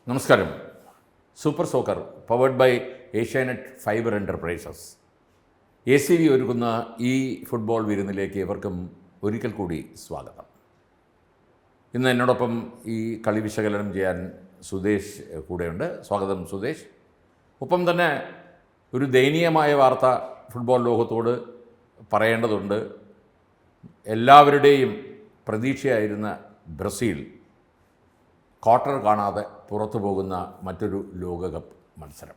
നമസ്കാരം. Super soccer powered by Asianet fibre enterprises ACV ഒരുക്കുന്ന ഈ ഫുട്ബോൾ വിരുന്നിലേക്ക് ഇവർക്കും ഒരിക്കൽ കൂടി സ്വാഗതം. ഇന്ന് എന്നോടൊപ്പം ഈ കളി വിശകലനം ചെയ്യാൻ സുദേശ് കൂടെയുണ്ട്. സ്വാഗതം സുദേശ്. ഒപ്പം തന്നെ ഒരു ദയനീയമായ വാർത്ത ഫുട്ബോൾ ലോകത്തോട് പറയേണ്ടതുണ്ട്. എല്ലാവരുടെയും പ്രതീക്ഷയായിരുന്ന ബ്രസീൽ ക്വാർട്ടർ കാണാതെ പുറത്തു പോകുന്ന മറ്റൊരു ലോകകപ്പ് മത്സരം.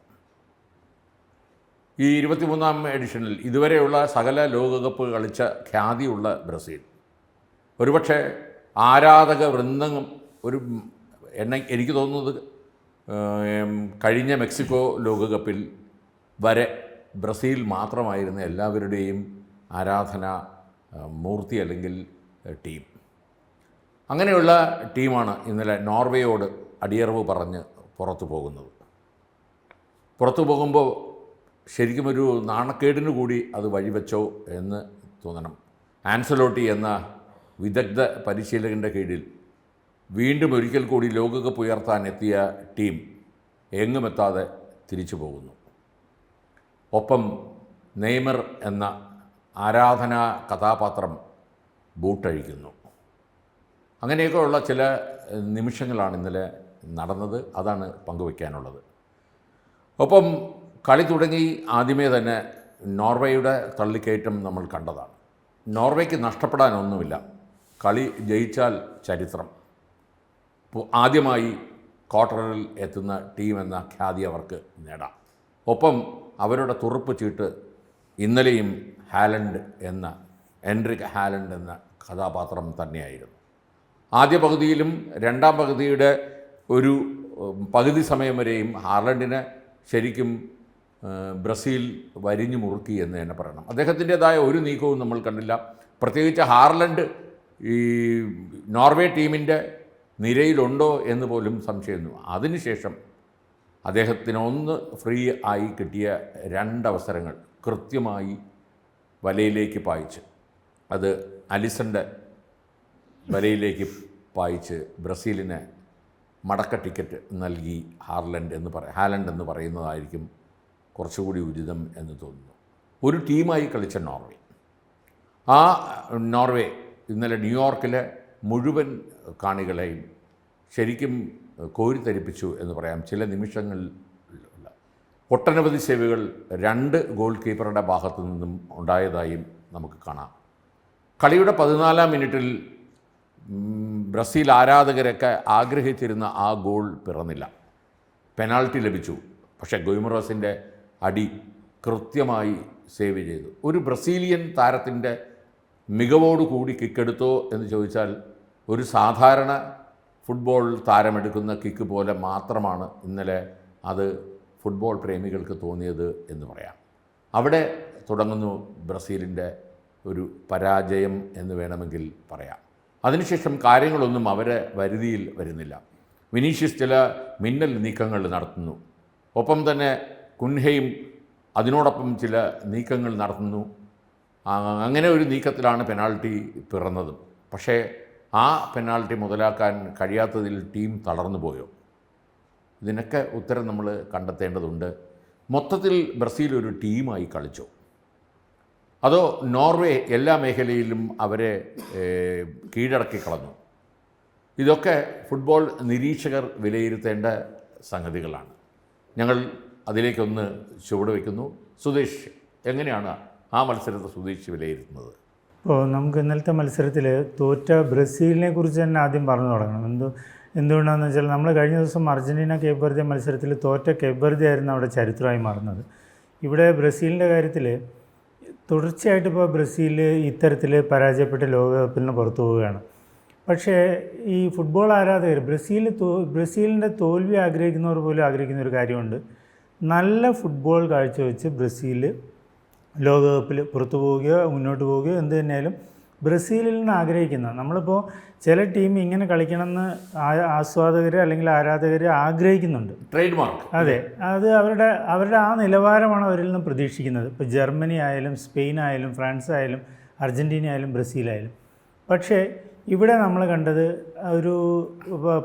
ഈ 23ാം എഡിഷനിൽ ഇതുവരെയുള്ള സകല ലോകകപ്പ് കളിച്ച ഖ്യാതിയുള്ള ബ്രസീൽ ഒരുപക്ഷെ ആരാധക വൃന്ദം എനിക്ക് തോന്നുന്നത് കഴിഞ്ഞ മെക്സിക്കോ ലോകകപ്പിൽ വരെ ബ്രസീൽ മാത്രമായിരുന്ന എല്ലാവരുടെയും ആരാധന മൂർത്തി അല്ലെങ്കിൽ ടീം. അങ്ങനെയുള്ള ടീമാണ് ഇന്നലെ നോർവേയോട് അടിയറവ് പറഞ്ഞ് പുറത്തു പോകുന്നത്. പുറത്തു പോകുമ്പോൾ ശരിക്കും ഒരു നാണക്കേടിന് കൂടി അത് വഴിവെച്ചോ എന്ന് തോന്നണം. ആൻസലോട്ടി എന്ന വിദഗ്ധ പരിശീലകൻ്റെ കീഴിൽ വീണ്ടും ഒരിക്കൽ കൂടി ലോകകപ്പ് ഉയർത്താൻ എത്തിയ ടീം എങ്ങുമെത്താതെ തിരിച്ചു പോകുന്നു. ഒപ്പം നെയ്മർ എന്ന ആരാധനാ കഥാപാത്രം ബൂട്ടഴിക്കുന്നു. അങ്ങനെയൊക്കെയുള്ള ചില നിമിഷങ്ങളാണ് ഇന്നലെ നടന്നത്. അതാണ് പങ്കുവയ്ക്കാനുള്ളത്. ഒപ്പം കളി തുടങ്ങി ആദ്യമേ തന്നെ നോർവേയുടെ തള്ളിക്കയറ്റം നമ്മൾ കണ്ടതാണ്. നോർവേക്ക് നഷ്ടപ്പെടാനൊന്നുമില്ല. കളി ജയിച്ചാൽ ചരിത്രം. ആദ്യമായി ക്വാർട്ടറിൽ എത്തുന്ന ടീം എന്ന ഖ്യാതി അവർക്ക് നേടാം. ഒപ്പം അവരുടെ തുറുപ്പ് ചീട്ട് ഇന്നലെയും എൻട്രിക് ഹാലൻഡ് എന്ന കഥാപാത്രം തന്നെയായിരുന്നു. ആദ്യ പകുതിയിലും രണ്ടാം പകുതിയുടെ ഒരു പകുതി സമയം വരെയും ഹാലൻഡിനെ ശരിക്കും ബ്രസീൽ വരിഞ്ഞു മുറുക്കി എന്ന് തന്നെ പറയണം. അദ്ദേഹത്തിൻ്റേതായ ഒരു നീക്കവും നമ്മൾ കണ്ടില്ല. പ്രത്യേകിച്ച് ഹാലൻഡ് ഈ നോർവേ ടീമിൻ്റെ നിരയിലുണ്ടോ എന്ന് പോലും സംശയിക്കുന്നു. അതിനുശേഷം അദ്ദേഹത്തിന് ഫ്രീ ആയി കിട്ടിയ രണ്ടവസരങ്ങൾ കൃത്യമായി വലയിലേക്ക് പായിച്ച്, അത് അലിസൻ്റെ വലയിലേക്ക് പായിച്ച് ബ്രസീലിന് മടക്ക ടിക്കറ്റ് നൽകി ഹാലൻഡ് എന്ന് പറയുന്നതായിരിക്കും കുറച്ചുകൂടി ഉചിതം എന്ന് തോന്നുന്നു. ഒരു ടീമായി കളിച്ച നോർവേ ഇന്നലെ ന്യൂയോർക്കിലെ മുഴുവൻ കാണികളെയും ശരിക്കും കോരിത്തരിപ്പിച്ചു എന്ന് പറയാം. ചില നിമിഷങ്ങളിൽ ഒട്ടനവധി സേവുകൾ 2 ഗോൾ കീപ്പറുടെ ഭാഗത്തു നിന്നും ഉണ്ടായതായും നമുക്ക് കാണാം. കളിയുടെ 14ാം മിനിറ്റിൽ ബ്രസീൽ ആരാധകരൊക്കെ ആഗ്രഹിച്ചിരുന്ന ആ ഗോൾ പിറന്നില്ല. പെനാൾട്ടി ലഭിച്ചു. പക്ഷേ ഗൊയ്മറോസിൻ്റെ അടി കൃത്യമായി സേവ് ചെയ്തു. ഒരു ബ്രസീലിയൻ താരത്തിൻ്റെ മികവോടുകൂടി കിക്കെടുത്തോ എന്ന് ചോദിച്ചാൽ ഒരു സാധാരണ ഫുട്ബോൾ താരമെടുക്കുന്ന കിക്ക് പോലെ മാത്രമാണ് ഇന്നലെ അത് ഫുട്ബോൾ പ്രേമികൾക്ക് തോന്നിയത് എന്ന് പറയാം. അവിടെ തുടങ്ങുന്നു ബ്രസീലിൻ്റെ ഒരു പരാജയം എന്ന് വേണമെങ്കിൽ പറയാം. അതിനുശേഷം കാര്യങ്ങളൊന്നും അവരെ വരുതിയിൽ വരുന്നില്ല. വിനീഷ്യസ് ചില മിന്നൽ നീക്കങ്ങൾ നടത്തുന്നു. ഒപ്പം തന്നെ കുൻഹയും അതിനോടൊപ്പം ചില നീക്കങ്ങൾ നടത്തുന്നു. അങ്ങനെ ഒരു നീക്കത്തിലാണ് പെനാൾട്ടി പിറന്നതും. പക്ഷേ ആ പെനാൾട്ടി മുതലാക്കാൻ കഴിയാത്തതിൽ ടീം തളർന്നു പോയോ? ഇതിനൊക്കെ ഉത്തരം നമ്മൾ കണ്ടെത്തേണ്ടതുണ്ട്. മൊത്തത്തിൽ ബ്രസീൽ ഒരു ടീമായി കളിച്ചോ, അതോ നോർവേ എല്ലാ മേഖലയിലും അവരെ കീഴടക്കി കളഞ്ഞു? ഇതൊക്കെ ഫുട്ബോൾ നിരീക്ഷകർ വിലയിരുത്തേണ്ട സംഗതികളാണ്. ഞങ്ങൾ അതിലേക്കൊന്ന് ചുവട് വയ്ക്കുന്നു. സുദേശ്, എങ്ങനെയാണ് ആ മത്സരത്തെ സുദേശ് വിലയിരുത്തുന്നത്? ഇപ്പോൾ നമുക്ക് ഇന്നലത്തെ മത്സരത്തിൽ തോറ്റ ബ്രസീലിനെ കുറിച്ച് തന്നെ ആദ്യം പറഞ്ഞു തുടങ്ങണം. എന്തുകൊണ്ടാണെന്ന് വെച്ചാൽ നമ്മൾ കഴിഞ്ഞ ദിവസം അർജൻറ്റീന കേപ്പ് വെർദെ മത്സരത്തിൽ തോറ്റ കേപ്പ് വെർദെ ആയിരുന്നു അവിടെ ചരിത്രമായി മാറുന്നത്. ഇവിടെ ബ്രസീലിൻ്റെ കാര്യത്തിൽ തുടർച്ചയായിട്ട് ഇപ്പോൾ ബ്രസീൽ ഇത്തരത്തിൽ പരാജയപ്പെട്ട് ലോകകപ്പിൽ പുറത്തു പോവുകയാണ്. പക്ഷേ ഈ ഫുട്ബോൾ ആരാധകർ ബ്രസീലിൻ്റെ തോൽവി ആഗ്രഹിക്കുന്നവർ പോലും ആഗ്രഹിക്കുന്ന ഒരു കാര്യമുണ്ട്. നല്ല ഫുട്ബോൾ കാഴ്ചവെച്ച് ബ്രസീൽ ലോകകപ്പിൽ പുറത്തു പോവുകയോ മുന്നോട്ട് പോവുകയോ എന്ത് തന്നെയായാലും ബ്രസീലിൽ നിന്ന് ആഗ്രഹിക്കുന്ന, നമ്മളിപ്പോൾ ചില ടീം ഇങ്ങനെ കളിക്കണമെന്ന് ആസ്വാദകർ അല്ലെങ്കിൽ ആരാധകർ ആഗ്രഹിക്കുന്നുണ്ട്. Trade mark. അതെ, അത് അവരുടെ ആ നിലവാരമാണ് അവരിൽ നിന്ന് പ്രതീക്ഷിക്കുന്നത്. ഇപ്പോൾ ജർമ്മനി ആയാലും സ്പെയിൻ ആയാലും ഫ്രാൻസ് ആയാലും അർജൻറ്റീന ആയാലും ബ്രസീലായാലും. പക്ഷേ ഇവിടെ നമ്മൾ കണ്ടത് ഒരു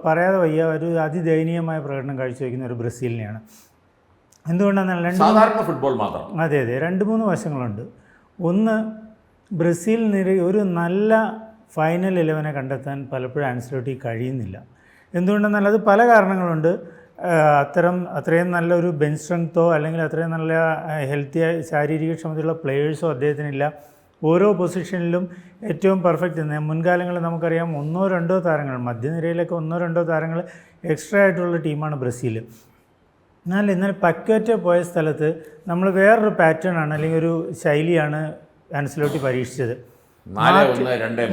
പറയാതെ വയ്യ ഒരു അതിദയനീയമായ പ്രകടനം കാഴ്ചവെക്കുന്ന ഒരു ബ്രസീലിനെയാണ്. എന്തുകൊണ്ടാണെന്നാൽ സാധാരണ ഫുട്ബോൾ മാത്രം. അതെ 2-3 വശങ്ങളുണ്ട്. ഒന്ന്, ബ്രസീൽ ഒരു നല്ല ഫൈനൽ 11 കണ്ടെത്താൻ പലപ്പോഴും ആൻസലോട്ടി കഴിയുന്നില്ല. എന്തുകൊണ്ടെന്നാൽ അത് പല കാരണങ്ങളുണ്ട്. അത്രയും നല്ലൊരു ബെഞ്ച് സ്ട്രെങ്തോ അല്ലെങ്കിൽ അത്രയും നല്ല ഹെൽത്തിയായ ശാരീരിക ക്ഷമതയുള്ള പ്ലെയേഴ്സോ അദ്ദേഹത്തിനില്ല. ഓരോ പൊസിഷനിലും ഏറ്റവും പെർഫെക്റ്റ്. മുൻകാലങ്ങളിൽ നമുക്കറിയാം 1-2 താരങ്ങൾ, മധ്യനിരയിലൊക്കെ 1-2 താരങ്ങൾ എക്സ്ട്രാ ആയിട്ടുള്ള ടീമാണ് ബ്രസീൽ. എന്നാൽ ഇന്നലെ പക്വേറ്റ പോയ സ്ഥലത്ത് നമ്മൾ വേറൊരു പാറ്റേൺ ആണ് അല്ലെങ്കിൽ ഒരു ശൈലിയാണ് ആൻസലോട്ടി പരീക്ഷിച്ചത്.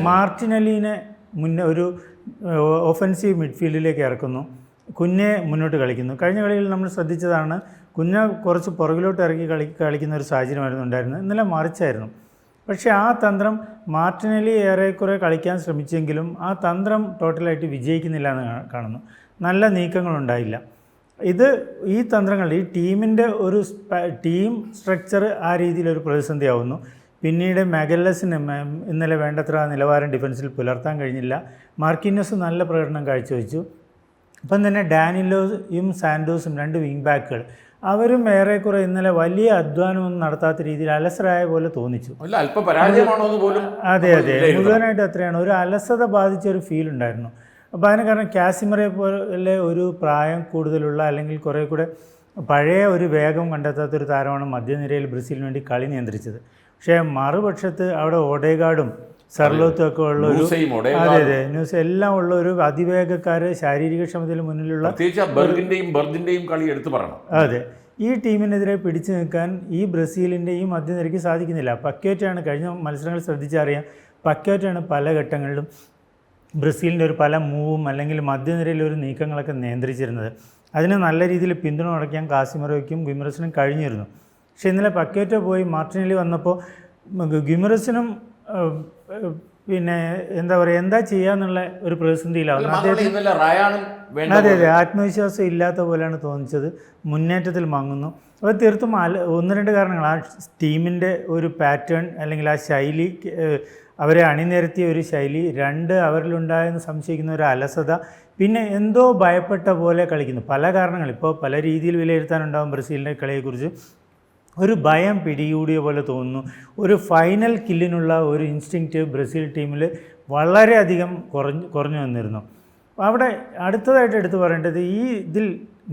മാർട്ടിനെല്ലിനെ മുന്നേ ഒരു ഒഫൻസീവ് മിഡ്ഫീൽഡിലേക്ക് ഇറക്കുന്നു, കുഞ്ഞെ മുന്നോട്ട് കളിക്കുന്നു. കഴിഞ്ഞ കളിയിൽ നമ്മൾ ശ്രദ്ധിച്ചതാണ്, കുഞ്ഞെ കുറച്ച് പുറകിലോട്ട് ഇറക്കി കളിക്കുന്ന ഒരു സാഹചര്യമായിരുന്നു ഉണ്ടായിരുന്നത്. ഇന്നലെ മറിച്ചായിരുന്നു. പക്ഷേ ആ തന്ത്രം മാർട്ടിനെല്ലി ഏറെക്കുറെ കളിക്കാൻ ശ്രമിച്ചെങ്കിലും ആ തന്ത്രം ടോട്ടലായിട്ട് വിജയിക്കുന്നില്ല എന്ന് കാണുന്നു. നല്ല നീക്കങ്ങളുണ്ടായില്ല. ഈ തന്ത്രങ്ങൾ ഈ ടീമിൻ്റെ ഒരു ടീം സ്ട്രക്ചർ ആ രീതിയിലൊരു പ്രതിസന്ധിയാവുന്നു. പിന്നീട് മാഗല്ലസിന് ഇന്നലെ വേണ്ടത്ര നിലവാരം ഡിഫൻസിൽ പുലർത്താൻ കഴിഞ്ഞില്ല. മാർക്കിനസ് നല്ല പ്രകടനം കാഴ്ചവെച്ചു. അപ്പം തന്നെ ഡാനിലോയും സാൻഡോസും 2 വിങ് ബാക്കുകൾ അവരും ഏറെക്കുറെ ഇന്നലെ വലിയ അധ്വാനമൊന്നും നടത്താത്ത രീതിയിൽ അലസരായ പോലെ തോന്നിച്ചു. അതെ മുഴുവനായിട്ട് അത്രയാണ്. ഒരു അലസത ബാധിച്ച ഒരു ഫീൽ ഉണ്ടായിരുന്നു. അപ്പോൾ അതിന് കാരണം കാസിമറെ പോലെ ഒരു പ്രായം കൂടുതലുള്ള അല്ലെങ്കിൽ കുറേ കൂടെ പഴയ ഒരു വേഗം കണ്ടെത്താത്തൊരു താരമാണ് മധ്യനിരയിൽ ബ്രസീലിന് വേണ്ടി കളി നിയന്ത്രിച്ചത്. പക്ഷേ മറുപക്ഷത്ത് അവിടെ ഓഡേഗാർഡും സർലോത്തും ഒക്കെ ഉള്ള ഒരു അതെ ന്യൂസ് എല്ലാം ഉള്ള ഒരു അതിവേഗക്കാർ, ശാരീരിക ക്ഷമതയിൽ മുന്നിലുള്ള കളി എടുത്തു പറയണം. അതെ, ഈ ടീമിനെതിരെ പിടിച്ചു നിൽക്കാൻ ഈ ബ്രസീലിൻ്റെ ഈ മധ്യനിരയ്ക്ക് സാധിക്കുന്നില്ല. പക്വേറ്റയാണ് കഴിഞ്ഞ മത്സരങ്ങൾ ശ്രദ്ധിച്ചറിയാം. പക്വേറ്റയാണ് പല ഘട്ടങ്ങളിലും ബ്രസീലിൻ്റെ ഒരു പല മൂവും അല്ലെങ്കിൽ മധ്യനിരയിലെ ഒരു നീക്കങ്ങളൊക്കെ നിയന്ത്രിച്ചിരുന്നത്. അതിന് നല്ല രീതിയിൽ പിന്തുണ അടയ്ക്കാൻ കാസിമറോയ്ക്കും ഗിമറസിനും കഴിഞ്ഞിരുന്നു. പക്ഷേ ഇന്നലെ പക്വേറ്റ പോയി മാർട്ടിനെല്ലി വന്നപ്പോൾ ഗിമറസിനും പിന്നെ എന്താ പറയുക, എന്താ ചെയ്യാന്നുള്ള ഒരു പ്രതിസന്ധിയിലാവുന്നു. അതെ ആത്മവിശ്വാസം ഇല്ലാത്ത പോലെയാണ് തോന്നിച്ചത്. മുന്നേറ്റത്തിൽ മങ്ങുന്നു. അപ്പോൾ തീർത്തും 1-2 കാരണങ്ങൾ. ആ ടീമിൻ്റെ ഒരു പാറ്റേൺ അല്ലെങ്കിൽ ആ ശൈലി, അവരെ അണിനിരത്തിയ ഒരു ശൈലി. 2, അവരിലുണ്ടായെന്ന് സംശയിക്കുന്ന ഒരു അലസത. പിന്നെ എന്തോ ഭയപ്പെട്ട പോലെ കളിക്കുന്നു. പല കാരണങ്ങൾ ഇപ്പോൾ പല രീതിയിൽ വിലയിരുത്താനുണ്ടാകും ബ്രസീലിൻ്റെ കളിയെക്കുറിച്ച്. ഒരു ഭയം പിടികൂടിയ പോലെ തോന്നുന്നു. ഒരു ഫൈനൽ കില്ലിനുള്ള ഒരു ഇൻസ്റ്റിങ്ക്റ്റ് ബ്രസീൽ ടീമിൽ വളരെയധികം കുറഞ്ഞു വന്നിരുന്നു. അവിടെ അടുത്തതായിട്ട് എടുത്തു പറയേണ്ടത് ഇതിൽ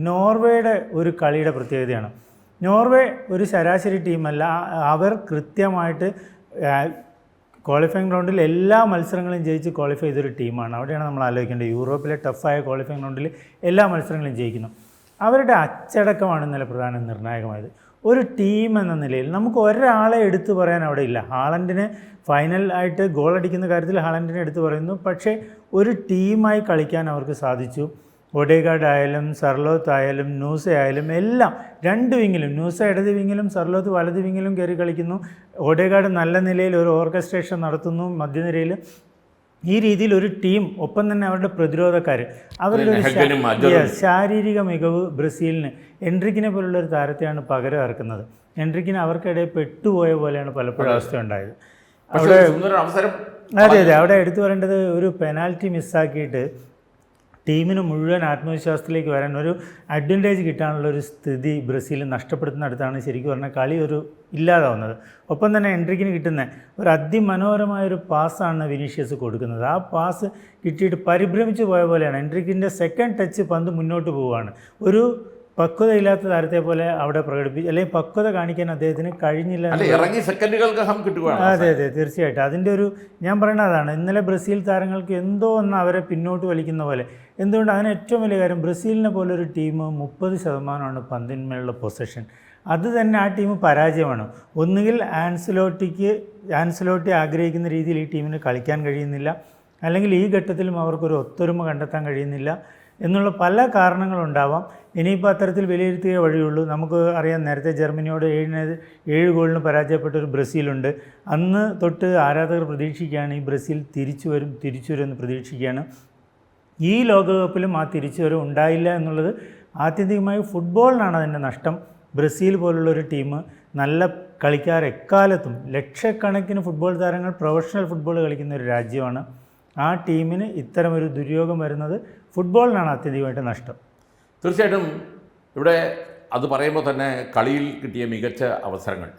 നോർവേയുടെ ഒരു കളിയുടെ പ്രത്യേകതയാണ്. നോർവേ ഒരു ശരാശരി ടീമല്ല. അവർ കൃത്യമായിട്ട് ക്വാളിഫയിങ് റൗണ്ടിൽ എല്ലാ മത്സരങ്ങളും ജയിച്ച് ക്വാളിഫൈ ചെയ്തൊരു ടീമാണ്. അവിടെയാണ് നമ്മൾ ആലോചിക്കേണ്ടത്. യൂറോപ്പിലെ ടഫായ ക്വാളിഫയിങ് റൗണ്ടിൽ എല്ലാ മത്സരങ്ങളും ജയിക്കുന്നു. അവരുടെ അച്ചടക്കമാണ് ഇന്നലെ പ്രധാന നിർണായകമായത്. ഒരു ടീം എന്ന നിലയിൽ നമുക്ക് ഒരാളെ എടുത്തു പറയാൻ അവിടെ ഇല്ല. ഹാളൻഡിന് ഫൈനൽ ആയിട്ട് ഗോൾ അടിക്കുന്ന കാര്യത്തിൽ ഹാളൻഡിനെ എടുത്തു പറയുന്നു. പക്ഷേ ഒരു ടീമായി കളിക്കാൻ അവർക്ക് സാധിച്ചു. ഒഡേഗാർഡ് ആയാലും സർലോത്ത് ആയാലും ന്യൂസ ആയാലും എല്ലാം 2 വിങ്ങിലും, ന്യൂസ ഇടത് വിങ്ങിലും സർലോത്ത് വലത് വിങ്ങിലും കയറി കളിക്കുന്നു. ഒഡേഗാർഡ് നല്ല നിലയിൽ ഒരു ഓർക്കസ്ട്രേഷൻ നടത്തുന്നു മധ്യനിരയിൽ. ഈ രീതിയിൽ ഒരു ടീം, ഒപ്പം തന്നെ അവരുടെ പ്രതിരോധക്കാർ, അവരുടെ ഒരു ശാരീരിക മികവ് ബ്രസീലിന് എൻട്രിക്കിനെ പോലുള്ള ഒരു താരത്തെയാണ് പകരം ഇറക്കുന്നത്. എൻട്രിക്കിന് അവർക്കിടയിൽ പെട്ടുപോയ പോലെയാണ് പലപ്പോഴും അവസ്ഥ ഉണ്ടായത്. അതെ അവിടെ എടുത്തു പറയേണ്ടത്, ഒരു പെനാൽറ്റി മിസ്സാക്കിയിട്ട് ടീമിന് മുഴുവൻ ആത്മവിശ്വാസത്തിലേക്ക് വരാൻ ഒരു അഡ്വാൻറ്റേജ് കിട്ടാനുള്ള ഒരു സ്ഥിതി ബ്രസീൽ നഷ്ടപ്പെടുത്തുന്നിടത്താണ് ശരിക്കും പറഞ്ഞാൽ കളി ഒരു ഇല്ലാതാവുന്നത്. ഒപ്പം തന്നെ എൻട്രിക്കിന് കിട്ടുന്ന ഒരു അതിമനോഹരമായൊരു പാസ്സാണ് വിനീഷ്യസ് കൊടുക്കുന്നത്. ആ പാസ് കിട്ടിയിട്ട് പരിഭ്രമിച്ച് പോയ പോലെയാണ്. എൻട്രിക്കിൻ്റെ സെക്കൻഡ് ടച്ച് പന്ത് മുന്നോട്ട് പോവുകയാണ്. ഒരു പക്വതയില്ലാത്ത താരത്തെ പോലെ അവിടെ പ്രകടിപ്പിച്ചു, അല്ലെങ്കിൽ പക്വത കാണിക്കാൻ അദ്ദേഹത്തിന് കഴിഞ്ഞില്ല. അതെ തീർച്ചയായിട്ടും. അതിൻ്റെ ഒരു ഞാൻ പറയുന്നതാണ്, ഇന്നലെ ബ്രസീൽ താരങ്ങൾക്ക് എന്തോ ഒന്ന് അവരെ പിന്നോട്ട് വലിക്കുന്ന പോലെ. എന്തുകൊണ്ട്? അതിന് ഏറ്റവും വലിയ കാര്യം, ബ്രസീലിനെ പോലൊരു ടീം 30% പന്തിന്മേലുള്ള പൊസഷൻ. അത് തന്നെ ആ ടീം പരാജയമാണ്. ഒന്നുകിൽ ആൻസലോട്ടി ആഗ്രഹിക്കുന്ന രീതിയിൽ ഈ ടീമിന് കളിക്കാൻ കഴിയുന്നില്ല, അല്ലെങ്കിൽ ഈ ഘട്ടത്തിലും അവർക്കൊരു ഒത്തൊരുമ കണ്ടെത്താൻ കഴിയുന്നില്ല എന്നുള്ള പല കാരണങ്ങളുണ്ടാവാം. ഇനിയിപ്പോൾ അത്തരത്തിൽ വിലയിരുത്തിയേ വഴിയുള്ളൂ. നമുക്ക് അറിയാം, നേരത്തെ ജർമ്മനിയോട് 7 ഗോളിന് പരാജയപ്പെട്ടൊരു ബ്രസീലുണ്ട്. അന്ന് തൊട്ട് ആരാധകർ പ്രതീക്ഷിക്കുകയാണ് ഈ ബ്രസീൽ തിരിച്ചു വരുമെന്ന് പ്രതീക്ഷിക്കുകയാണ്. ഈ ലോകകപ്പിലും ആ തിരിച്ചുവരവ് ഉണ്ടായില്ല എന്നുള്ളത് ആത്യന്തികമായി ഫുട്ബോളിനാണ് അതിൻ്റെ നഷ്ടം. ബ്രസീൽ പോലുള്ളൊരു ടീം, നല്ല കളിക്കാർ എക്കാലത്തും, ലക്ഷക്കണക്കിന് ഫുട്ബോൾ താരങ്ങൾ പ്രൊഫഷണൽ ഫുട്ബോൾ കളിക്കുന്ന ഒരു രാജ്യമാണ്. ആ ടീമിന് ഇത്തരമൊരു ദുര്യോഗം വരുന്നത് ഫുട്ബോളിനാണ് അത്യധികമായിട്ട് നഷ്ടം. തീർച്ചയായിട്ടും ഇവിടെ അത് പറയുമ്പോൾ തന്നെ കളിയിൽ കിട്ടിയ മികച്ച അവസരങ്ങൾ,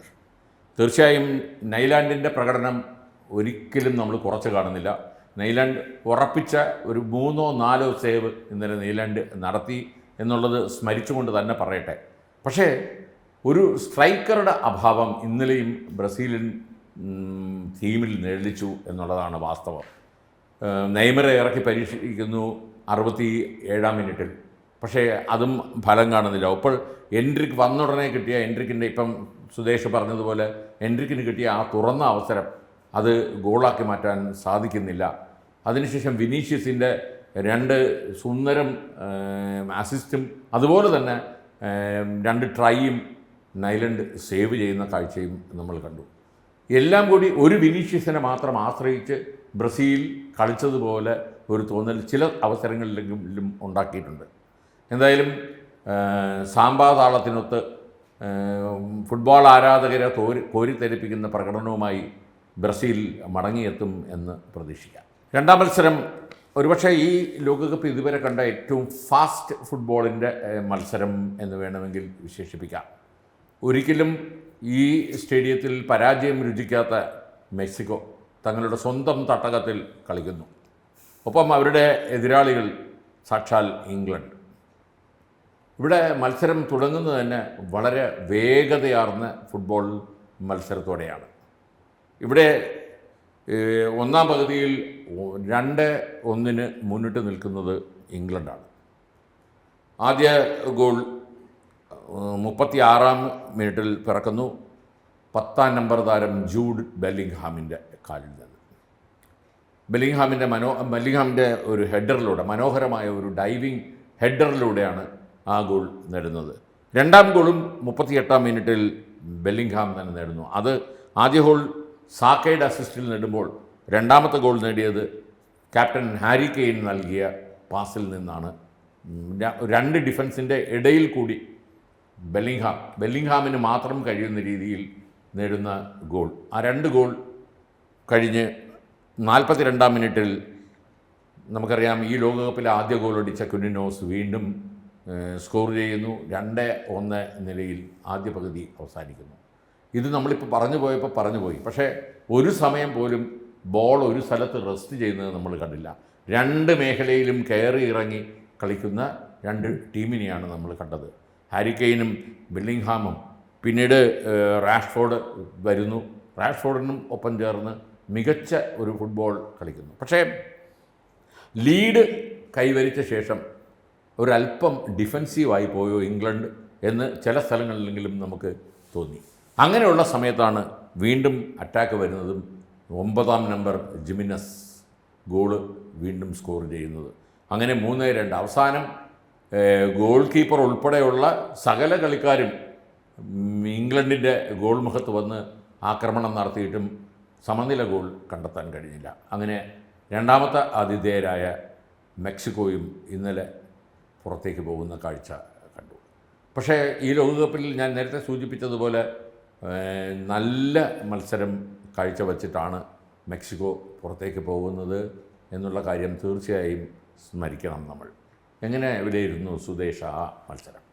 തീർച്ചയായും നൈലാൻഡിൻ്റെ പ്രകടനം ഒരിക്കലും നമ്മൾ കുറച്ച് കാണുന്നില്ല. നൈലാൻഡ് ഉറപ്പിച്ച ഒരു 3-4 സേവ് ഇന്നലെ നൈലാൻഡ് നടത്തി എന്നുള്ളത് സ്മരിച്ചുകൊണ്ട് തന്നെ പറയട്ടെ. പക്ഷേ ഒരു സ്ട്രൈക്കറുടെ അഭാവം ഇന്നലെയും ബ്രസീലിയൻ ടീമിൽ നിഴലിച്ചു എന്നുള്ളതാണ് വാസ്തവം. നെയ്മറെ ഇറക്കി പരീക്ഷിക്കുന്നു 67-ാം മിനിറ്റിൽ, പക്ഷേ അതും ഫലം കാണുന്നില്ല. അപ്പോൾ എൻട്രിക്ക് വന്നുടനെ കിട്ടിയ എൻട്രിക്കിൻ്റെ, ഇപ്പം സുദേശ് പറഞ്ഞതുപോലെ എൻട്രിക്കിന് കിട്ടിയ ആ തുറന്ന അവസരം അത് ഗോളാക്കി മാറ്റാൻ സാധിക്കുന്നില്ല. അതിനുശേഷം വിനീഷ്യസിൻ്റെ 2 സുന്ദരം അസിസ്റ്റും അതുപോലെ തന്നെ 2 ട്രൈയും നൈലൻഡ് സേവ് ചെയ്യുന്ന കാഴ്ചയും നമ്മൾ കണ്ടു. എല്ലാം കൂടി ഒരു വിനീഷ്യസിനെ മാത്രം ആശ്രയിച്ച് ബ്രസീൽ കളിച്ചതുപോലെ ഒരു തോന്നൽ ചില അവസരങ്ങളിലെങ്കിലും ഉണ്ടാക്കിയിട്ടുണ്ട്. എന്തായാലും സാമ്പാതാളത്തിനൊത്ത് ഫുട്ബോൾ ആരാധകരെ കോരിത്തെരിപ്പിക്കുന്ന പ്രകടനവുമായി ബ്രസീൽ മടങ്ങിയെത്തും എന്ന് പ്രതീക്ഷിക്കാം. രണ്ടാം മത്സരം ഒരുപക്ഷെ ഈ ലോകകപ്പ് ഇതുവരെ കണ്ട ഏറ്റവും ഫാസ്റ്റ് ഫുട്ബോളിൻ്റെ മത്സരം എന്ന് വേണമെങ്കിൽ വിശേഷിപ്പിക്കാം. ഒരിക്കലും ഈ സ്റ്റേഡിയത്തിൽ പരാജയം രുചിക്കാത്ത മെക്സിക്കോ തങ്ങളുടെ സ്വന്തം തട്ടകത്തിൽ കളിക്കുന്നു. ഒപ്പം അവരുടെ എതിരാളികൾ സാക്ഷാൽ ഇംഗ്ലണ്ട്. ഇവിടെ മത്സരം തുടങ്ങുന്നത് തന്നെ വളരെ വേഗതയാർന്ന ഫുട്ബോൾ മത്സരത്തോടെയാണ്. ഇവിടെ ഒന്നാം പകുതിയിൽ 2-1 മുന്നിട്ട് നിൽക്കുന്നത് ഇംഗ്ലണ്ടാണ്. ആദ്യ ഗോൾ 36-ാം മിനിറ്റിൽ പിറക്കുന്നു. 10-ാം നമ്പർ താരം ജൂഡ് ബെല്ലിംഗ്ഹാമിൻ്റെ കാലിൽ നിന്ന്. ബെല്ലിംഗ്ഹാമിൻ്റെ ഒരു ഹെഡറിലൂടെ, മനോഹരമായ ഒരു ഡൈവിങ് ഹെഡറിലൂടെയാണ് ആ ഗോൾ നേടുന്നത്. രണ്ടാം ഗോളും 38-ാം മിനിറ്റിൽ ബെല്ലിംഗ്ഹാം തന്നെ നേടുന്നു. അത് ആദ്യ ഗോൾ സാക്കയുടെ അസിസ്റ്റിൽ നേടുമ്പോൾ രണ്ടാമത്തെ ഗോൾ നേടിയത് ക്യാപ്റ്റൻ ഹാരി കെയ്ൻ നൽകിയ പാസിൽ നിന്നാണ്. 2 ഡിഫൻസിൻ്റെ ഇടയിൽ കൂടി ബെല്ലിംഗ്ഹാമിന് മാത്രം കഴിയുന്ന രീതിയിൽ നേടുന്ന ഗോൾ. ആ 2 ഗോൾ കഴിഞ്ഞ് 42-ാം മിനിറ്റിൽ നമുക്കറിയാം ഈ ലോകകപ്പിലെ ആദ്യ ഗോൾ അടിച്ച കുനിനോസ് വീണ്ടും സ്കോർ ചെയ്യുന്നു. 2-1 നിലയിൽ ആദ്യ പകുതി അവസാനിക്കുന്നു. ഇത് നമ്മളിപ്പോൾ പറഞ്ഞുപോയി. പക്ഷേ ഒരു സമയം പോലും ബോൾ ഒരു സ്ഥലത്ത് റെസ്റ്റ് ചെയ്യുന്നത് നമ്മൾ കണ്ടില്ല. 2 മേഖലയിലും കയറി ഇറങ്ങി കളിക്കുന്ന 2 ടീമിനെയാണ് നമ്മൾ കണ്ടത്. ഹാരി കെയ്നും ബെല്ലിംഗ്ഹാമും. പിന്നീട് റാഷ്ഫോർഡ് വരുന്നു. റാഷ്ഫോർഡിനും ഒപ്പം ചേർന്ന് മികച്ച ഒരു ഫുട്ബോൾ കളിക്കുന്നു. പക്ഷേ ലീഡ് കൈവരിച്ച ശേഷം ഒരല്പം ഡിഫെൻസീവായി പോയോ ഇംഗ്ലണ്ട് എന്ന് ചില സ്ഥലങ്ങളിലെങ്കിലും നമുക്ക് തോന്നി. അങ്ങനെയുള്ള സമയത്താണ് വീണ്ടും അറ്റാക്ക് വരുന്നതും 9-ാം നമ്പർ ജിമിനസ് ഗോള് വീണ്ടും സ്കോർ ചെയ്യുന്നത്. അങ്ങനെ 3-2. അവസാനം ഗോൾ കീപ്പർ ഉൾപ്പെടെയുള്ള സകല കളിക്കാരും ഇംഗ്ലണ്ടിൻ്റെ ഗോൾ മുഖത്ത് വന്ന് ആക്രമണം നടത്തിയിട്ടും സമനില ഗോൾ കണ്ടെത്താൻ കഴിഞ്ഞില്ല. അങ്ങനെ രണ്ടാമത്തെ ആതിഥേയരായ മെക്സിക്കോയും ഇന്നലെ പുറത്തേക്ക് പോകുന്ന കാഴ്ച കണ്ടു. പക്ഷേ ഈ ലോകകപ്പിൽ ഞാൻ നേരത്തെ സൂചിപ്പിച്ചതുപോലെ നല്ല മത്സരം കാഴ്ചവെച്ചിട്ടാണ് മെക്സിക്കോ പുറത്തേക്ക് പോകുന്നത് എന്നുള്ള കാര്യം തീർച്ചയായും സ്മരിക്കണം നമ്മൾ. എങ്ങനെ വിലയിരുന്നു സുദേശ ആ മത്സരം?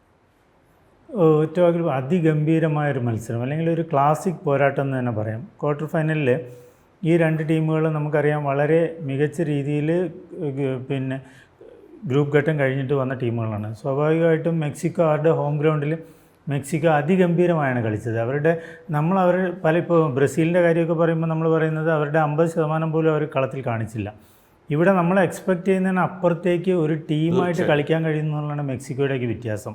ഏറ്റവും അതിഗംഭീരമായൊരു മത്സരം, അല്ലെങ്കിൽ ഒരു ക്ലാസിക് പോരാട്ടം എന്ന് തന്നെ പറയാം. ക്വാർട്ടർ ഫൈനലിൽ ഈ 2 ടീമുകളും നമുക്കറിയാം വളരെ മികച്ച രീതിയിൽ ഗ്രൂപ്പ് ഘട്ടം കഴിഞ്ഞിട്ട് വന്ന ടീമുകളാണ്. സ്വാഭാവികമായിട്ടും മെക്സിക്കോ അവരുടെ ഹോം ഗ്രൗണ്ടിൽ മെക്സിക്കോ അതിഗംഭീരമായാണ് കളിച്ചത്. ഇപ്പോൾ ബ്രസീലിൻ്റെ കാര്യമൊക്കെ പറയുമ്പോൾ നമ്മൾ പറയുന്നത് അവരുടെ 50% പോലും അവർ കളത്തിൽ കാണിച്ചില്ല. ഇവിടെ നമ്മൾ എക്സ്പെക്റ്റ് ചെയ്യുന്നതിന് അപ്പുറത്തേക്ക് ഒരു ടീമായിട്ട് കളിക്കാൻ കഴിയുന്നതാണ് മെക്സിക്കോയുടെയൊക്കെ വ്യത്യാസം.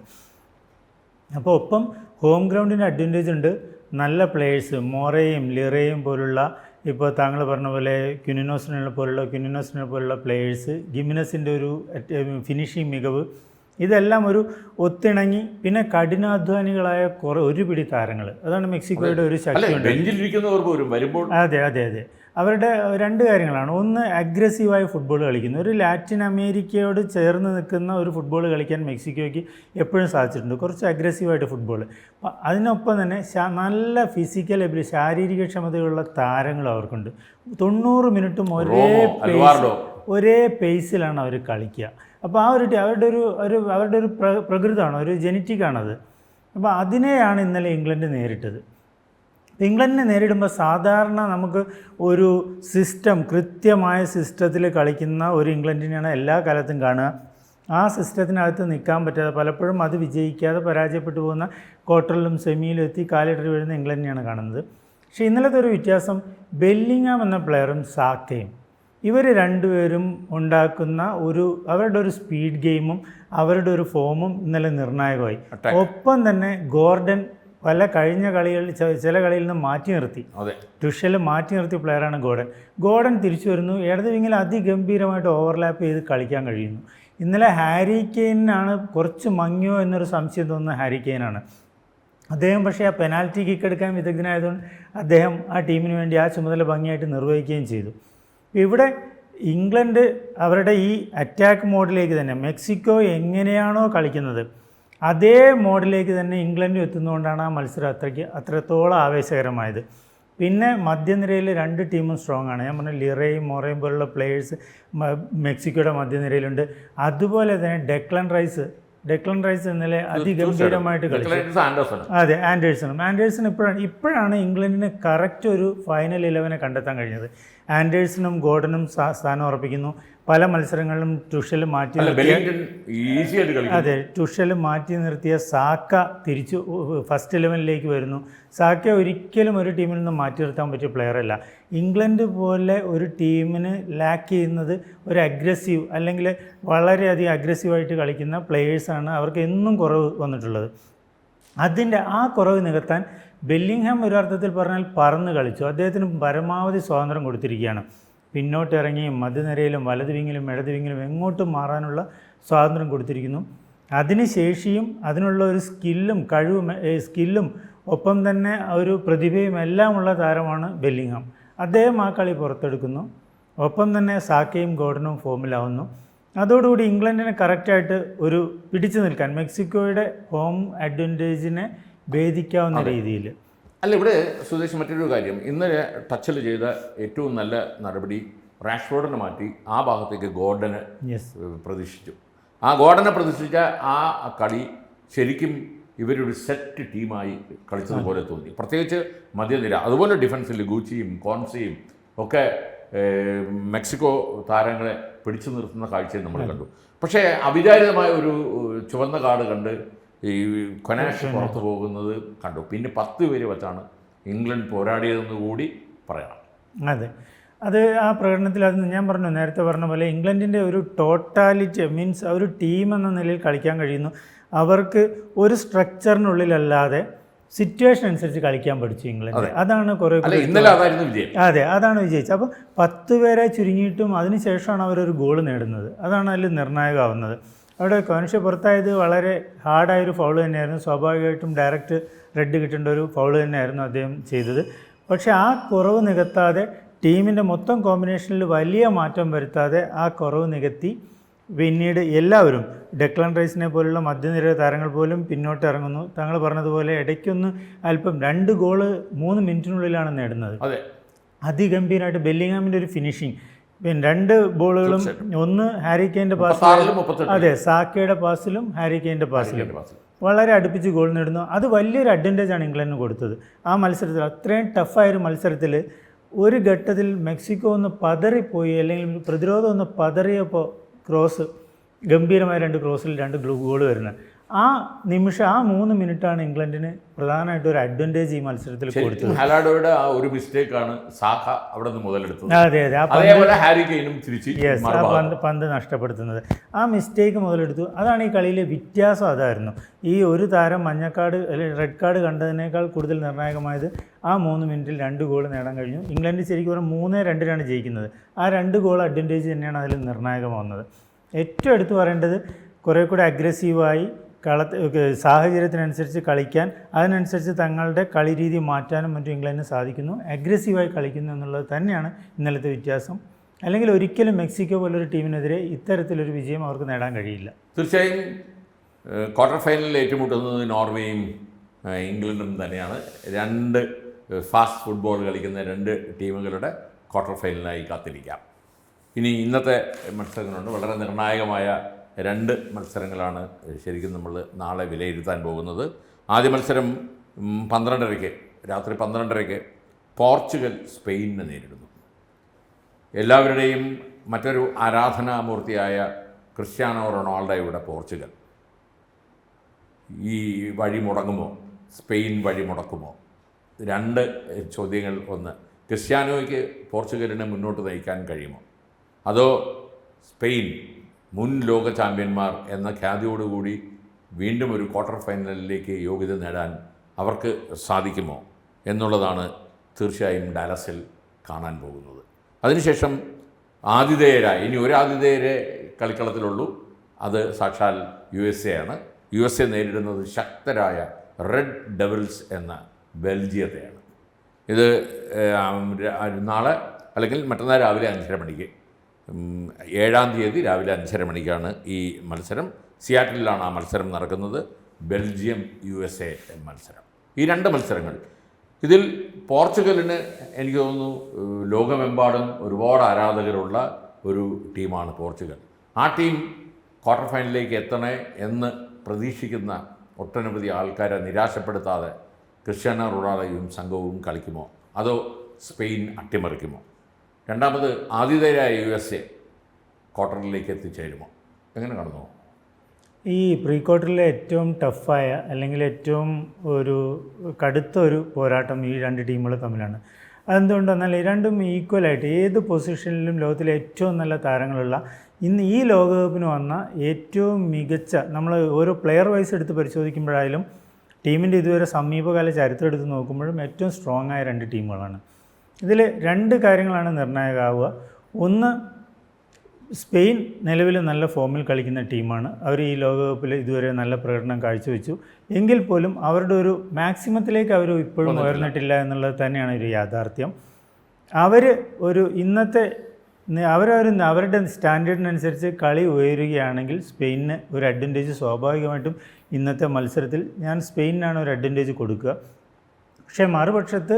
അപ്പോൾ ഒപ്പം ഹോം ഗ്രൗണ്ടിന് അഡ്വാൻറ്റേജ് ഉണ്ട്. നല്ല പ്ലേയേഴ്സ്, മോറയും ലിറയും പോലുള്ള, ഇപ്പോൾ താങ്കൾ പറഞ്ഞ പോലെ ക്യുനിനോസിനെ പോലുള്ള പ്ലേയേഴ്സ്, ഗിമിനസിൻ്റെ ഒരു ഫിനിഷിംഗ് മികവ്, ഇതെല്ലാം ഒരു ഒത്തിണങ്ങി, പിന്നെ കഠിനാധ്വാനികളായ ഒരു പിടി താരങ്ങൾ. അതാണ് മെക്സിക്കോയുടെ ഒരു ശക്തി. ബെഞ്ചിലിരിക്കുന്നവർ പോലും വരുമ്പോൾ അതെ. അവരുടെ രണ്ട് കാര്യങ്ങളാണ്. ഒന്ന്, അഗ്രസീവായ ഫുട്ബോൾ കളിക്കുന്നു. ഒരു ലാറ്റിൻ അമേരിക്കയോട് ചേർന്ന് നിൽക്കുന്ന ഒരു ഫുട്ബോൾ കളിക്കാൻ മെക്സിക്കോയ്ക്ക് എപ്പോഴും സാധിച്ചിട്ടുണ്ട്, കുറച്ച് അഗ്രസീവായിട്ട് ഫുട്ബോൾ. അതിനൊപ്പം തന്നെ നല്ല ഫിസിക്കൽ എബിലിറ്റി, ശാരീരിക ക്ഷമതയുള്ള താരങ്ങളും അവർക്കുണ്ട്. 90 മിനിറ്റും ഒരേ പേസിലാണ് അവർ കളിക്കുക. അപ്പോൾ ആ അവരുടെ ഒരു പ്രകൃതമാണ്, ഒരു ജനറ്റിക്കാണത്. അപ്പോൾ അതിനെയാണ് ഇന്നലെ ഇംഗ്ലണ്ട് നേരിട്ടത്. ഇംഗ്ലണ്ടിനെ നേരിടുമ്പോൾ സാധാരണ നമുക്ക് ഒരു കൃത്യമായ സിസ്റ്റത്തിൽ കളിക്കുന്ന ഒരു ഇംഗ്ലണ്ടിനെയാണ് എല്ലാ കാലത്തും കാണുക. ആ സിസ്റ്റത്തിനകത്ത് നിൽക്കാൻ പറ്റാതെ പലപ്പോഴും അത് വിജയിക്കാതെ പരാജയപ്പെട്ടു പോകുന്ന ക്വാർട്ടറിലും സെമിയിലും എത്തി കാലിടറി വരുന്ന ഇംഗ്ലണ്ടിനെയാണ് കാണുന്നത്. പക്ഷേ ഇന്നലത്തെ ഒരു വ്യത്യാസം, ബെല്ലിംഗാം എന്ന പ്ലെയറും സാക്കയും, ഇവർ രണ്ടുപേരും ഉണ്ടാക്കുന്ന അവരുടെ ഒരു സ്പീഡ് ഗെയിമും അവരുടെ ഒരു ഫോമും ഇന്നലെ നിർണായകമായി. ഒപ്പം തന്നെ ഗോർഡൻ കഴിഞ്ഞ കളികളിൽ ചില കളിയിൽ നിന്ന് മാറ്റി നിർത്തി, ടുഷൽ മാറ്റി നിർത്തിയ പ്ലെയറാണ് ഗോർഡൻ തിരിച്ചു വരുന്നു. ഇടത് വിങ്ങിൽ അതിഗംഭീരമായിട്ട് ഓവർലാപ്പ് ചെയ്ത് കളിക്കാൻ കഴിയുന്നു. ഇന്നലെ ഹാരി കെയ്നാണ് കുറച്ച് മങ്ങിയോ എന്നൊരു സംശയം തോന്നുന്ന ഹാരി കെയ്നാണ്. അദ്ദേഹം പക്ഷേ ആ പെനാൽറ്റി കിക്ക് എടുക്കാൻ വിദഗ്ധനായതുകൊണ്ട് അദ്ദേഹം ആ ടീമിന് വേണ്ടി ആ ചുമതല ഭംഗിയായിട്ട് നിർവഹിക്കുകയും ചെയ്തു. ഇവിടെ ഇംഗ്ലണ്ട് അവരുടെ ഈ അറ്റാക്ക് മോഡിലേക്ക് തന്നെ, മെക്സിക്കോ എങ്ങനെയാണോ കളിക്കുന്നത് അതേ മോഡിലേക്ക് തന്നെ ഇംഗ്ലണ്ട് എത്തുന്നതുകൊണ്ടാണ് ആ മത്സരം അത്രത്തോളം ആവേശകരമായത്. പിന്നെ മധ്യനിരയിൽ രണ്ട് ടീമും സ്ട്രോങ് ആണ്. ഞാൻ പറഞ്ഞ ലിറയും മൊറയും പോലുള്ള പ്ലേയേഴ്സ് മെക്സിക്കോയുടെ മധ്യനിരയിലുണ്ട്. അതുപോലെ തന്നെ ഡെക്ലൻ റൈസ് ഇന്നലെ അതിഗംഭീരമായിട്ട് കളിച്ചു. അതെ, ആൻഡേഴ്സൺ ഇപ്പോഴാണ് ഇംഗ്ലണ്ടിന് കറക്റ്റ് ഒരു ഫൈനൽ 11 കണ്ടെത്താൻ കഴിഞ്ഞത്. ആൻഡേഴ്സണും ഗോർഡനും സ്ഥാനം ഉറപ്പിക്കുന്നു. പല മത്സരങ്ങളിലും ടുഷൽ മാറ്റി നിർത്തിയ സാക്ക തിരിച്ചു ഫസ്റ്റ് 11ലേക്ക് വരുന്നു. സാക്ക ഒരിക്കലും ഒരു ടീമിൽ നിന്ന് മാറ്റി നിർത്താൻ പറ്റിയ പ്ലെയറല്ല. ഇംഗ്ലണ്ട് പോലെ ഒരു ടീമിന് ലാക്ക് ചെയ്യുന്നത് ഒരു അഗ്രസീവ്, അല്ലെങ്കിൽ വളരെയധികം അഗ്രസീവായിട്ട് കളിക്കുന്ന പ്ലെയേഴ്സാണ്. അവർക്ക് എന്നും കുറവ് വന്നിട്ടുള്ളത്. അതിൻ്റെ ആ കുറവ് നികത്താൻ ബെല്ലിംഗ്ഹാം ഒരു അർത്ഥത്തിൽ പറഞ്ഞാൽ പറന്ന് കളിച്ചു. അദ്ദേഹത്തിന് പരമാവധി സ്വാതന്ത്ര്യം കൊടുത്തിരിക്കുകയാണ്. പിന്നോട്ടിറങ്ങി മധ്യനിരയിലും വലതു വിങ്ങിലും ഇടത് വിങ്ങിലും എങ്ങോട്ടും മാറാനുള്ള സ്വാതന്ത്ര്യം കൊടുത്തിരിക്കുന്നു. അതിന് ശേഷിയും അതിനുള്ള ഒരു സ്കില്ലും ഒപ്പം തന്നെ ഒരു പ്രതിഭയും എല്ലാമുള്ള താരമാണ് ബെല്ലിംഗ്ഹാം. അദ്ദേഹം ആ കളി പുറത്തെടുക്കുന്നു. ഒപ്പം തന്നെ സാക്കയും ഗോർഡനും ഫോമിലാവുന്നു. അതോടുകൂടി ഇംഗ്ലണ്ടിനെ കറക്റ്റായിട്ട് പിടിച്ചു നിൽക്കാൻ, മെക്സിക്കോയുടെ ഹോം അഡ്വാൻറ്റേജിനെ ഭേദിക്കാവുന്ന രീതിയിൽ. അല്ല, ഇവിടെ സുദേശ് മറ്റൊരു കാര്യം, ഇന്നലെ ടച്ചിൽ ചെയ്ത ഏറ്റവും നല്ല നടപടി റാഷ്ഫോർഡിനെ മാറ്റി ആ ഭാഗത്തേക്ക് ഗോർഡനെ പ്രതീക്ഷിച്ചു. ആ ഗോർഡനെ പ്രതീക്ഷിച്ച ആ കളി ശരിക്കും ഇവരൊരു സെറ്റ് ടീമായി കളിച്ചതുപോലെ തോന്നി. പ്രത്യേകിച്ച് മധ്യനിര, അതുപോലെ ഡിഫൻസിൽ ഗൂച്ചിയും കോൺസിയും ഒക്കെ മെക്സിക്കോ താരങ്ങളെ പിടിച്ചു നിർത്തുന്ന കാഴ്ചയും നമ്മൾ കണ്ടു. പക്ഷേ അവിചാരിതമായ ഒരു ചുവന്ന കാർഡ് കണ്ട് ഈ കൊനാഷ് പുറത്തു പോകുന്നത് കണ്ടു. പിന്നെ 10 പേര് വെച്ചാണ് ഇംഗ്ലണ്ട് പോരാടിയതെന്ന് കൂടി പറയണം. അതെ, അത് ആ പ്രകടനത്തിൽ ഞാൻ നേരത്തെ പറഞ്ഞ പോലെ ഇംഗ്ലണ്ടിൻ്റെ ഒരു ടോട്ടാലിറ്റി, മീൻസ് ഒരു ടീം എന്ന നിലയിൽ കളിക്കാൻ കഴിയുന്നു. അവർക്ക് ഒരു സ്ട്രക്ചറിനുള്ളിലല്ലാതെ സിറ്റുവേഷൻ അനുസരിച്ച് കളിക്കാൻ പഠിച്ചു ഇംഗ്ലണ്ട്. അതാണ് അതാണ് വിജയിച്ചത്. അപ്പോൾ 10 പേരെ ചുരുങ്ങിയിട്ടും അതിനുശേഷമാണ് അവരൊരു ഗോൾ നേടുന്നത്. അതാണ് അതിൽ നിർണായകമാവുന്നത്. അവിടെ കോൺഷ്യ പുറത്തായത് വളരെ ഹാർഡായൊരു ഫൗൾ തന്നെയായിരുന്നു. സ്വാഭാവികമായിട്ടും ഡയറക്റ്റ് റെഡ് കിട്ടേണ്ട ഒരു ഫൗൾ തന്നെയായിരുന്നു അദ്ദേഹം ചെയ്തത്. പക്ഷേ ആ കുറവ് നികത്താതെ, ടീമിൻ്റെ മൊത്തം കോമ്പിനേഷനിൽ വലിയ മാറ്റം വരുത്താതെ ആ കുറവ് നികത്തി പിന്നീട് എല്ലാവരും, ഡെക്ലൻ റൈസിനെ പോലുള്ള മധ്യനിര താരങ്ങൾ പോലും പിന്നോട്ട് ഇറങ്ങുന്നു. താങ്കൾ പറഞ്ഞതുപോലെ ഇടയ്ക്കൊന്ന് അല്പം 2 ഗോള് 3 മിനിറ്റിനുള്ളിലാണ് നേടുന്നത്. അതിഗംഭീരമായിട്ട് ബെല്ലിംഗ്ഹാമിൻ്റെ ഒരു ഫിനിഷിങ്, പിന്നെ 2 ബോളുകളും, ഒന്ന് ഹാരി കെയ്ൻ്റെ പാസിലും, അതെ സാക്കയുടെ പാസിലും ഹാരി കെയ്ൻ്റെ പാസിലും വളരെ അടുപ്പിച്ച് ഗോൾ നേടുന്നു. അത് വലിയൊരു അഡ്വാൻറ്റേജാണ് ഇംഗ്ലണ്ടിന് കൊടുത്തത്. ആ മത്സരത്തിൽ, അത്രയും ടഫായൊരു മത്സരത്തിൽ ഒരു ഘട്ടത്തിൽ മെക്സിക്കോ ഒന്ന് പതറിപ്പോയി, അല്ലെങ്കിൽ പ്രതിരോധം ഒന്ന് പതറിയപ്പോൾ ഗംഭീരമായ 2 ക്രോസിൽ 2 ഗോൾ വരുന്നത്. ആ നിമിഷം, ആ 3 മിനിറ്റാണ് ഇംഗ്ലണ്ടിന് പ്രധാനമായിട്ട് ഒരു അഡ്വാൻറ്റേജ് ഈ മത്സരത്തിൽ കൊടുത്തത്. ഹലാഡോയുടെ ആ ഒരു മിസ്റ്റേക്കാണ് സാക്ക അവിടെ നിന്ന് മുതലെടുത്തത്. അതെ, പന്ത് നഷ്ടപ്പെടുത്തുന്നത്. ആ മിസ്റ്റേക്ക് മുതലെടുത്തു. അതാണ് ഈ കളിയിലെ വ്യത്യാസം. അതായിരുന്നു ഈ ഒരു താരം മഞ്ഞക്കാർഡ് അല്ലെങ്കിൽ റെഡ് കാർഡ് കണ്ടതിനേക്കാൾ കൂടുതൽ നിർണായകമായത്. ആ 3 മിനിറ്റിൽ 2 ഗോൾ നേടാൻ കഴിഞ്ഞു. ഇംഗ്ലണ്ട് ശരിക്കും പറഞ്ഞാൽ 3-2 ജയിക്കുന്നത്. ആ 2 ഗോൾ അഡ്വാൻറ്റേജ് തന്നെയാണ് അതിൽ നിർണായകമാവുന്നത്. ഏറ്റവും എടുത്തു പറയേണ്ടത്, കുറേ കൂടെ അഗ്രസീവായി സാഹചര്യത്തിനനുസരിച്ച് കളിക്കാൻ, അതിനനുസരിച്ച് തങ്ങളുടെ കളി രീതി മാറ്റാനും മറ്റും ഇംഗ്ലണ്ടിന് സാധിക്കുന്നു. അഗ്രസീവായി കളിക്കുന്നു എന്നുള്ളത് തന്നെയാണ് ഇന്നലത്തെ വ്യത്യാസം. അല്ലെങ്കിൽ ഒരിക്കലും മെക്സിക്കോ പോലൊരു ടീമിനെതിരെ ഇത്തരത്തിലൊരു വിജയം അവർക്ക് നേടാൻ കഴിയില്ല. തീർച്ചയായും ക്വാർട്ടർ ഫൈനലിൽ ഏറ്റുമുട്ടുന്നത് നോർവേയും ഇംഗ്ലണ്ടും തന്നെയാണ്. രണ്ട് ഫാസ്റ്റ് ഫുട്ബോൾ കളിക്കുന്ന രണ്ട് ടീമുകളുടെ ക്വാർട്ടർ ഫൈനലിനായി കാത്തിരിക്കാം. ഇനി ഇന്നത്തെ മത്സരങ്ങളുണ്ട്. വളരെ നിർണായകമായ രണ്ട് മത്സരങ്ങളാണ് ശരിക്കും നമ്മൾ നാളെ വിലയിരുത്താൻ പോകുന്നത്. ആദ്യ മത്സരം 12:30 രാത്രി 12:30 പോർച്ചുഗൽ സ്പെയിനിനെ നേരിടുന്നു. എല്ലാവരുടെയും മറ്റൊരു ആരാധനാമൂർത്തിയായ ക്രിസ്ത്യാനോ റൊണാൾഡോയുടെ പോർച്ചുഗൽ ഈ വഴി മുടങ്ങുമോ, സ്പെയിൻ വഴി മുടക്കുമോ? രണ്ട് ചോദ്യങ്ങൾ. ഒന്ന്, ക്രിസ്ത്യാനോയ്ക്ക് പോർച്ചുഗലിനെ മുന്നോട്ട് നയിക്കാൻ കഴിയുമോ, അതോ സ്പെയിൻ മുൻ ലോക ചാമ്പ്യന്മാർ എന്ന ഖ്യാതിയോടുകൂടി വീണ്ടും ഒരു ക്വാർട്ടർ ഫൈനലിലേക്ക് യോഗ്യത നേടാൻ അവർക്ക് സാധിക്കുമോ എന്നുള്ളതാണ് തീർച്ചയായും ഡാലസിൽ കാണാൻ പോകുന്നത്. അതിനുശേഷം ആതിഥേയരായ, ഇനി ഒരു ആതിഥേയരെ കളിക്കളത്തിലുള്ളൂ, അത് സാക്ഷാൽ USA ആണ്. USA നേരിടുന്നത് ശക്തരായ റെഡ് ഡെവിൾസ് എന്ന ബെൽജിയത്തെയാണ്. ഇത് നാളെ അല്ലെങ്കിൽ മറ്റന്നാൾ രാവിലെ 5:30 മണിക്ക്, 7-ാം തീയതി രാവിലെ 5:30 മണിക്കാണ് ഈ മത്സരം. സിയാറ്റിലാണ് ആ മത്സരം നടക്കുന്നത്. ബെൽജിയം USA മത്സരം. ഈ രണ്ട് മത്സരങ്ങൾ, ഇതിൽ പോർച്ചുഗലിന് എനിക്ക് തോന്നുന്നു ലോകമെമ്പാടും ഒരുപാട് ആരാധകരുള്ള ഒരു ടീമാണ് പോർച്ചുഗൽ. ആ ടീം ക്വാർട്ടർ ഫൈനലിലേക്ക് എത്തണേ എന്ന് പ്രതീക്ഷിക്കുന്ന ഒട്ടനവധി ആൾക്കാരെ നിരാശപ്പെടുത്താതെ ക്രിസ്ത്യാനോ റൊണാൾഡോയും സംഘവും കളിക്കുമോ, അതോ സ്പെയിൻ അട്ടിമറിക്കുമോ? രണ്ടാമത്, ആതിഥേയരായ USA ക്വാർട്ടറിലേക്ക് എത്തിച്ചേരുമോ? എങ്ങനെ കാണുന്നു? ഈ പ്രീ ക്വാർട്ടറിലെ ഏറ്റവും ടഫായ അല്ലെങ്കിൽ ഏറ്റവും ഒരു കടുത്ത ഒരു പോരാട്ടം ഈ രണ്ട് ടീമുകൾ തമ്മിലാണ്. അതെന്തുകൊണ്ടെന്നാൽ ഈ രണ്ടും ഈക്വലായിട്ട് ഏത് പൊസിഷനിലും ലോകത്തിലെ ഏറ്റവും നല്ല താരങ്ങളുള്ള, ഇന്ന് ഈ ലോകകപ്പിന് വന്ന ഏറ്റവും മികച്ച, നമ്മൾ ഓരോ പ്ലെയർ വൈസ് എടുത്ത് പരിശോധിക്കുമ്പോഴായാലും ടീമിൻ്റെ ഇതുവരെ സമീപകാല ചരിത്രം എടുത്ത് നോക്കുമ്പോഴും ഏറ്റവും സ്ട്രോങ് ആയ രണ്ട് ടീമുകളാണ്. ഇതിൽ രണ്ട് കാര്യങ്ങളാണ് നിർണായകമാവുക. ഒന്ന്, സ്പെയിൻ നിലവിൽ നല്ല ഫോമിൽ കളിക്കുന്ന ടീമാണ്. അവർ ഈ ലോകകപ്പിൽ ഇതുവരെ നല്ല പ്രകടനം കാഴ്ചവെച്ചു. എങ്കിൽ പോലും അവരുടെ ഒരു മാക്സിമത്തിലേക്ക് അവർ ഇപ്പോഴും ഉയർന്നിട്ടില്ല എന്നുള്ളത് തന്നെയാണ് ഒരു യാഥാർത്ഥ്യം. അവർ ഒരു ഇന്നത്തെ അവരുടെ സ്റ്റാൻഡേർഡിനനുസരിച്ച് കളി ഉയരുകയാണെങ്കിൽ സ്പെയിനിന് ഒരു അഡ്വാൻറ്റേജ് സ്വാഭാവികമായിട്ടും ഇന്നത്തെ മത്സരത്തിൽ ഞാൻ സ്പെയിനിനാണ് ഒരു അഡ്വാൻറ്റേജ് കൊടുക്കുക. പക്ഷേ മറുപക്ഷത്ത്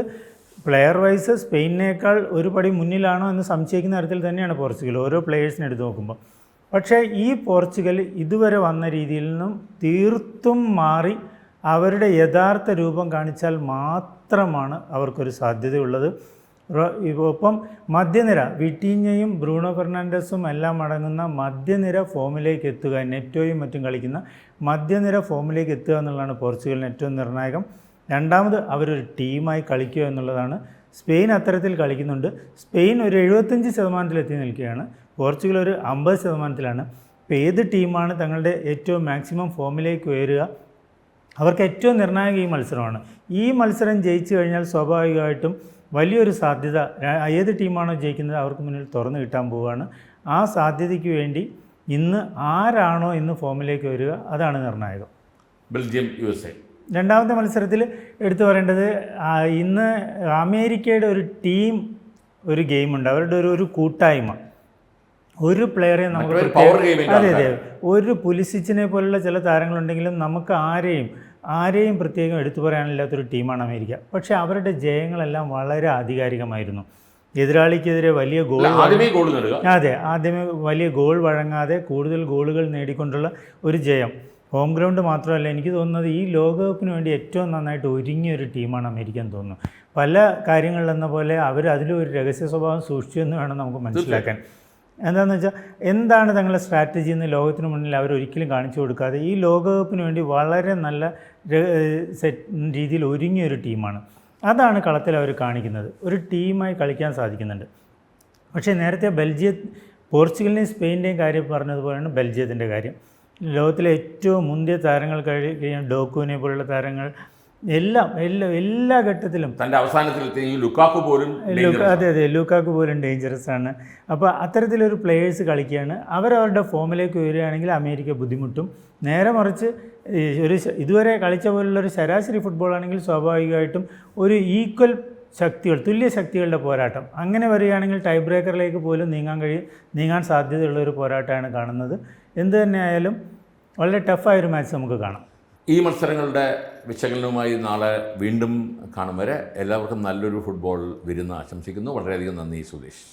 പ്ലെയർ വൈസ് സ്പെയിനേക്കാൾ ഒരു പടി മുന്നിലാണോ എന്ന് സംശയിക്കുന്ന തരത്തിൽ തന്നെയാണ് പോർച്ചുഗൽ ഓരോ പ്ലെയേഴ്സിനെ എടുത്ത് നോക്കുമ്പോൾ. പക്ഷേ ഈ പോർച്ചുഗൽ ഇതുവരെ വന്ന രീതിയിൽ നിന്നും തീർത്തും മാറി അവരുടെ യഥാർത്ഥ രൂപം കാണിച്ചാൽ മാത്രമാണ് അവർക്കൊരു സാധ്യതയുള്ളത്. ഒപ്പം മധ്യനിര, വിറ്റീഞ്ഞയും ബ്രൂണോ ഫെർണാണ്ടസും എല്ലാം അടങ്ങുന്ന മധ്യനിര ഫോമിലേക്ക് എത്തുക, നെറ്റോയും മറ്റും കളിക്കുന്ന മധ്യനിര ഫോമിലേക്ക് എത്തുക എന്നുള്ളതാണ് പോർച്ചുഗലിന് ഏറ്റവും നിർണായകം. രണ്ടാമത്, അവരൊരു ടീമായി കളിക്കുക എന്നുള്ളതാണ്. സ്പെയിൻ അത്തരത്തിൽ കളിക്കുന്നുണ്ട്. സ്പെയിൻ ഒരു 75% എത്തി നിൽക്കുകയാണ്, പോർച്ചുഗൽ ഒരു 50%. ഇപ്പോൾ ഏത് ടീമാണ് തങ്ങളുടെ ഏറ്റവും മാക്സിമം ഫോമിലേക്ക് ഉയരുക, അവർക്ക് ഏറ്റവും നിർണായക ഈ മത്സരമാണ്. ഈ മത്സരം ജയിച്ചു കഴിഞ്ഞാൽ സ്വാഭാവികമായിട്ടും വലിയൊരു സാധ്യത ഏത് ടീമാണോ ജയിക്കുന്നത് അവർക്ക് മുന്നിൽ തുറന്നു കിട്ടാൻ പോവുകയാണ്. ആ സാധ്യതയ്ക്ക് വേണ്ടി ഇന്ന് ആരാണോ ഇന്ന് ഫോമിലേക്ക് വരിക അതാണ് നിർണായകം. Belgium USA. രണ്ടാമത്തെ മത്സരത്തിൽ എടുത്തു പറയേണ്ടത്, ഇന്ന് അമേരിക്കയുടെ ഒരു ടീം ഒരു ഗെയിമുണ്ട്, അവരുടെ ഒരു കൂട്ടായ്മ. ഒരു പ്ലെയറെ നമുക്ക് അതെ ഒരു പുലിസിച്ചിനെ പോലുള്ള ചില താരങ്ങളുണ്ടെങ്കിലും നമുക്ക് ആരെയും പ്രത്യേകം എടുത്തു പറയാനില്ലാത്തൊരു ടീമാണ് അമേരിക്ക. പക്ഷേ അവരുടെ ജയങ്ങളെല്ലാം വളരെ ആധികാരികമായിരുന്നു. എതിരാളിക്കെതിരെ വലിയ ആദ്യമേ വലിയ ഗോൾ വഴങ്ങാതെ കൂടുതൽ ഗോളുകൾ നേടിക്കൊണ്ടുള്ള ഒരു ജയം. ഹോം ഗ്രൗണ്ട് മാത്രമല്ല, എനിക്ക് തോന്നുന്നത് ഈ ലോകകപ്പിന് വേണ്ടി ഏറ്റവും നന്നായിട്ട് ഒരുങ്ങിയൊരു ടീമാണ് അമേരിക്ക എന്ന് തോന്നുന്നു. പല കാര്യങ്ങളിലെന്ന പോലെ അവർ അതിലൊരു രഹസ്യ സ്വഭാവം സൂക്ഷിച്ചു എന്ന് വേണം നമുക്ക് മനസ്സിലാക്കാൻ. എന്താണെന്ന് വെച്ചാൽ, എന്താണ് തങ്ങളുടെ സ്ട്രാറ്റജി എന്ന് ലോകത്തിന് മുന്നിൽ അവരൊരിക്കലും കാണിച്ചു കൊടുക്കാതെ ഈ ലോകകപ്പിന് വേണ്ടി വളരെ നല്ല രീതിയിൽ ഒരുങ്ങിയൊരു ടീമാണ്. അതാണ് കളത്തിൽ അവർ കാണിക്കുന്നത്. ഒരു ടീമായി കളിക്കാൻ സാധിക്കുന്നുണ്ട്. പക്ഷേ നേരത്തെ പോർച്ചുഗലിൻ്റെയും സ്പെയിൻ്റെയും കാര്യം പറഞ്ഞതുപോലെയാണ് ബെൽജിയത്തിൻ്റെ കാര്യം. ലോകത്തിലെ ഏറ്റവും മുന്തിയ താരങ്ങൾ കഴിയാൻ ഡോക്കുവിനെ പോലുള്ള താരങ്ങൾ, എല്ലാ ഘട്ടത്തിലും തൻ്റെ അവസാനത്തിൽ ഈ ലുക്കാക്കു പോലും അതെ ലൂക്കാക്ക് പോലും ഡേഞ്ചറസ് ആണ്. അപ്പോൾ അത്തരത്തിലൊരു പ്ലേയേഴ്സ് കളിക്കുകയാണ്. അവരവരുടെ ഫോമിലേക്ക് വരികയാണെങ്കിൽ അമേരിക്ക ബുദ്ധിമുട്ടും. നേരെ മറിച്ച് ഇതുവരെ കളിച്ച പോലുള്ളൊരു ശരാശരി ഫുട്ബോളാണെങ്കിൽ സ്വാഭാവികമായിട്ടും ഒരു ഈക്വൽ തുല്യ ശക്തികളുടെ പോരാട്ടം അങ്ങനെ വരികയാണെങ്കിൽ ടൈ ബ്രേക്കറിലേക്ക് പോലും നീങ്ങാൻ സാധ്യതയുള്ള ഒരു പോരാട്ടമാണ് കാണുന്നത്. എന്ത് തന്നെയായാലും വളരെ ടഫായൊരു മാച്ച് നമുക്ക് കാണാം. ഈ മത്സരങ്ങളുടെ വിശകലനവുമായി നാളെ വീണ്ടും കാണും വരെ എല്ലാവർക്കും നല്ലൊരു ഫുട്ബോൾ വിരുന്ന് ആശംസിക്കുന്നു. വളരെയധികം നന്ദി സുധീഷ്.